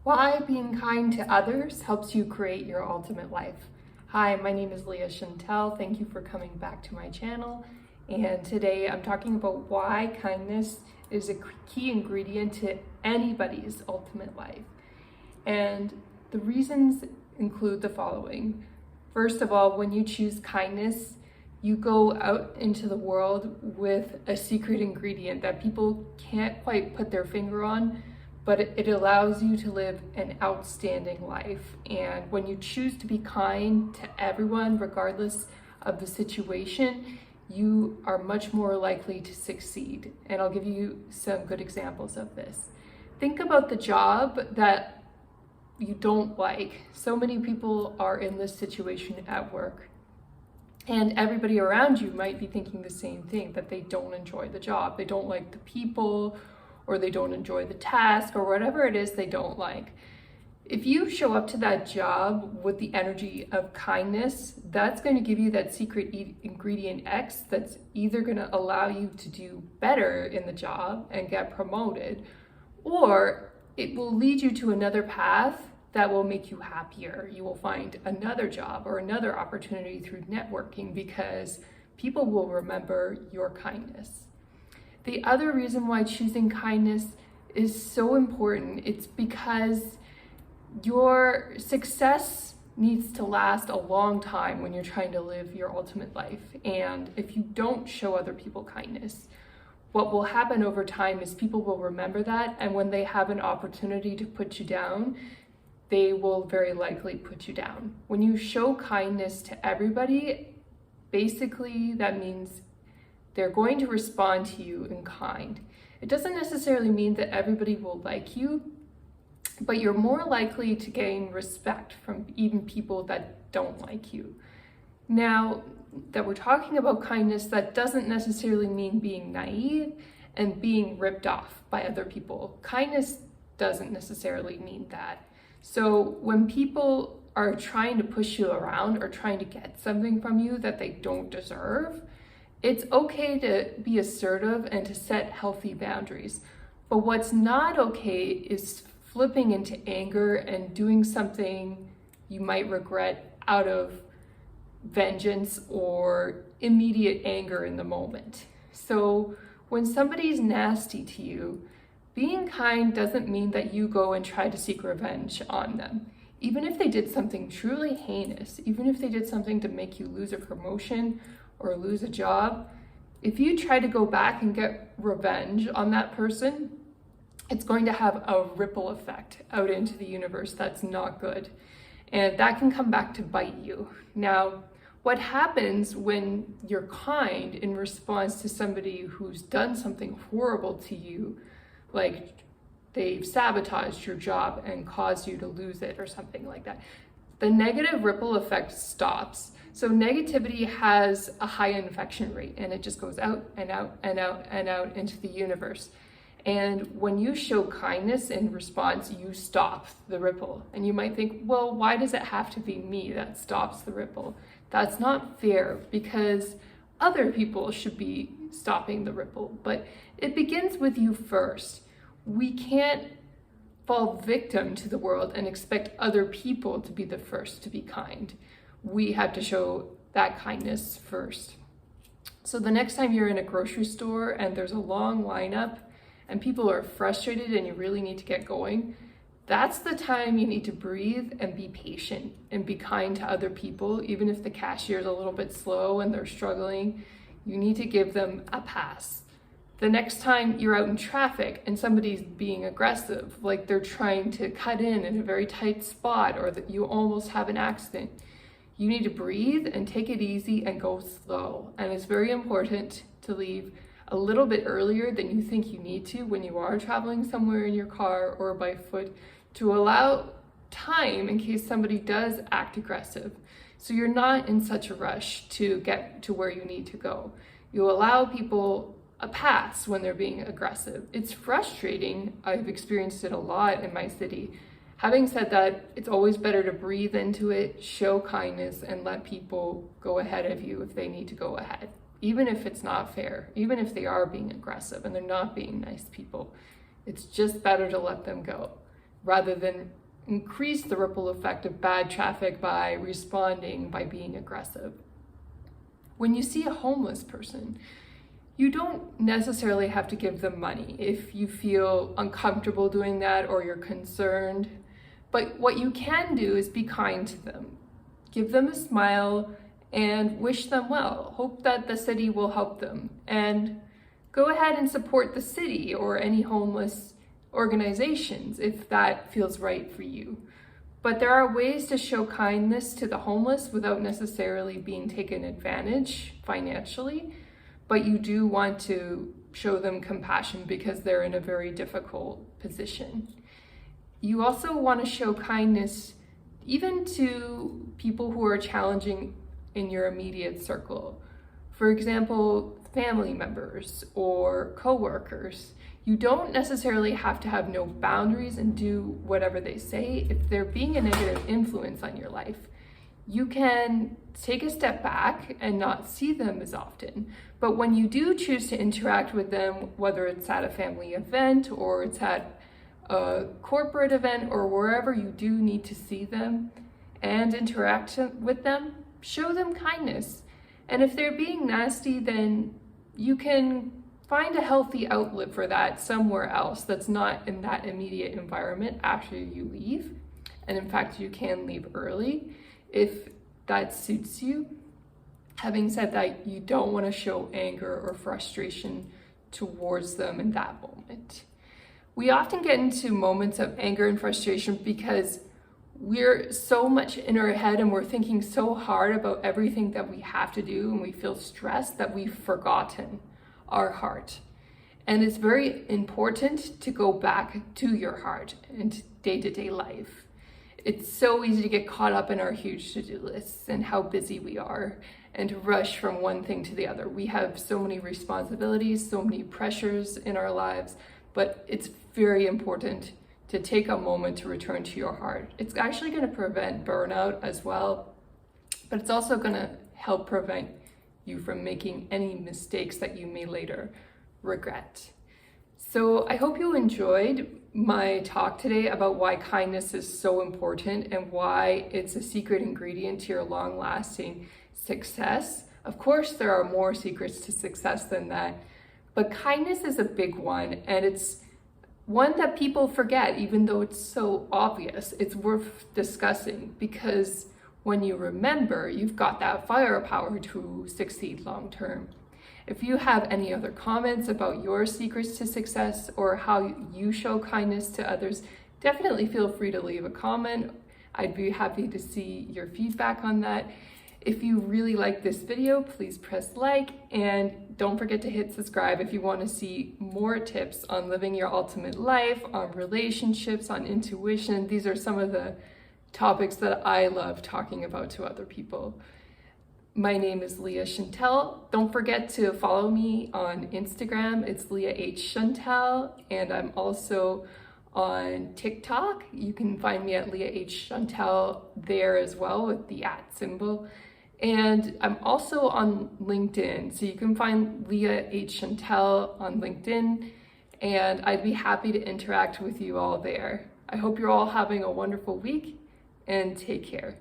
Why being kind to others helps you create your ultimate life. Hi, my name is Leah Chantel. Thank you for coming back to my channel. And today I'm talking about why kindness is a key ingredient to anybody's ultimate life. And the reasons include the following. First of all, when you choose kindness, you go out into the world with a secret ingredient that people can't quite put their finger on, but it allows you to live an outstanding life. And when you choose to be kind to everyone, regardless of the situation, you are much more likely to succeed. And I'll give you some good examples of this. Think about the job that you don't like. So many people are in this situation at work. And everybody around you might be thinking the same thing, that they don't enjoy the job. They don't like the people, or they don't enjoy the task, or whatever it is they don't like. If you show up to that job with the energy of kindness, that's going to give you that secret ingredient X that's either going to allow you to do better in the job and get promoted, or it will lead you to another path that will make you happier. You will find another job or another opportunity through networking because people will remember your kindness. The other reason why choosing kindness is so important, it's because your success needs to last a long time when you're trying to live your ultimate life. And if you don't show other people kindness, what will happen over time is people will remember that, and when they have an opportunity to put you down, they will very likely put you down. When you show kindness to everybody, basically that means they're going to respond to you in kind. It doesn't necessarily mean that everybody will like you, but you're more likely to gain respect from even people that don't like you. Now that we're talking about kindness, that doesn't necessarily mean being naive and being ripped off by other people. Kindness doesn't necessarily mean that. So when people are trying to push you around or trying to get something from you that they don't deserve, it's okay to be assertive and to set healthy boundaries. But what's not okay is flipping into anger and doing something you might regret out of vengeance or immediate anger in the moment. So when somebody's nasty to you, being kind doesn't mean that you go and try to seek revenge on them. Even if they did something truly heinous, even if they did something to make you lose a promotion or lose a job, if you try to go back and get revenge on that person, it's going to have a ripple effect out into the universe that's not good. And that can come back to bite you. Now, what happens when you're kind in response to somebody who's done something horrible to you, like they've sabotaged your job and caused you to lose it or something like that? The negative ripple effect stops. So negativity has a high infection rate, and it just goes out and out and out and out into the universe. And when you show kindness in response, you stop the ripple. And you might think, well, why does it have to be me that stops the ripple? That's not fair, because other people should be stopping the ripple. But it begins with you first. We can't fall victim to the world and expect other people to be the first to be kind. We have to show that kindness first. So the next time you're in a grocery store and there's a long lineup and people are frustrated and you really need to get going, that's the time you need to breathe and be patient and be kind to other people. Even if the cashier's a little bit slow and they're struggling, you need to give them a pass. The next time you're out in traffic and somebody's being aggressive, like they're trying to cut in a very tight spot, or that you almost have an accident, you need to breathe and take it easy and go slow. And it's very important to leave a little bit earlier than you think you need to when you are traveling somewhere in your car or by foot, to allow time in case somebody does act aggressive. So you're not in such a rush to get to where you need to go. You allow people a pass when they're being aggressive. It's frustrating. I've experienced it a lot in my city. Having said that, it's always better to breathe into it, show kindness, and let people go ahead of you if they need to go ahead. Even if it's not fair, even if they are being aggressive and they're not being nice people, it's just better to let them go. rather than increase the ripple effect of bad traffic by responding by being aggressive. When you see a homeless person, you don't necessarily have to give them money if you feel uncomfortable doing that or you're concerned. But what you can do is be kind to them. Give them a smile and wish them well. Hope that the city will help them. And go ahead and support the city or any homeless organizations if that feels right for you. But there are ways to show kindness to the homeless without necessarily being taken advantage financially. But you do want to show them compassion because they're in a very difficult position. You also want to show kindness even to people who are challenging in your immediate circle. For example, family members or coworkers. You don't necessarily have to have no boundaries and do whatever they say. If they're being a negative influence on your life, you can take a step back and not see them as often. But when you do choose to interact with them, whether it's at a family event or it's at a corporate event or wherever you do need to see them and interact with them, show them kindness. And if they're being nasty, then you can find a healthy outlet for that somewhere else that's not in that immediate environment after you leave. And in fact, you can leave early if that suits you. Having said that, you don't want to show anger or frustration towards them in that moment. We often get into moments of anger and frustration because we're so much in our head and we're thinking so hard about everything that we have to do, and we feel stressed that we've forgotten our heart. And it's very important to go back to your heart and day-to-day life. It's so easy to get caught up in our huge to-do lists and how busy we are and to rush from one thing to the other. We have so many responsibilities, so many pressures in our lives, but it's very important to take a moment to return to your heart. It's actually going to prevent burnout as well, but it's also going to help prevent you from making any mistakes that you may later regret. So I hope you enjoyed my talk today about why kindness is so important and why it's a secret ingredient to your long-lasting success. Of course, there are more secrets to success than that, but kindness is a big one, and it's one that people forget, even though it's so obvious. It's worth discussing because when you remember, you've got that firepower to succeed long term. If you have any other comments about your secrets to success or how you show kindness to others, definitely feel free to leave a comment. I'd be happy to see your feedback on that. If you really like this video, please press like, and don't forget to hit subscribe if you want to see more tips on living your ultimate life, on relationships, on intuition. These are some of the topics that I love talking about to other people. My name is Leah Chantel. Don't forget to follow me on Instagram. It's Leah H. Chantel, and I'm also on TikTok. You can find me at Leah H. Chantel there as well with the @ symbol. And I'm also on LinkedIn, so you can find Leah H. Chantel on LinkedIn, and I'd be happy to interact with you all there. I hope you're all having a wonderful week, and take care.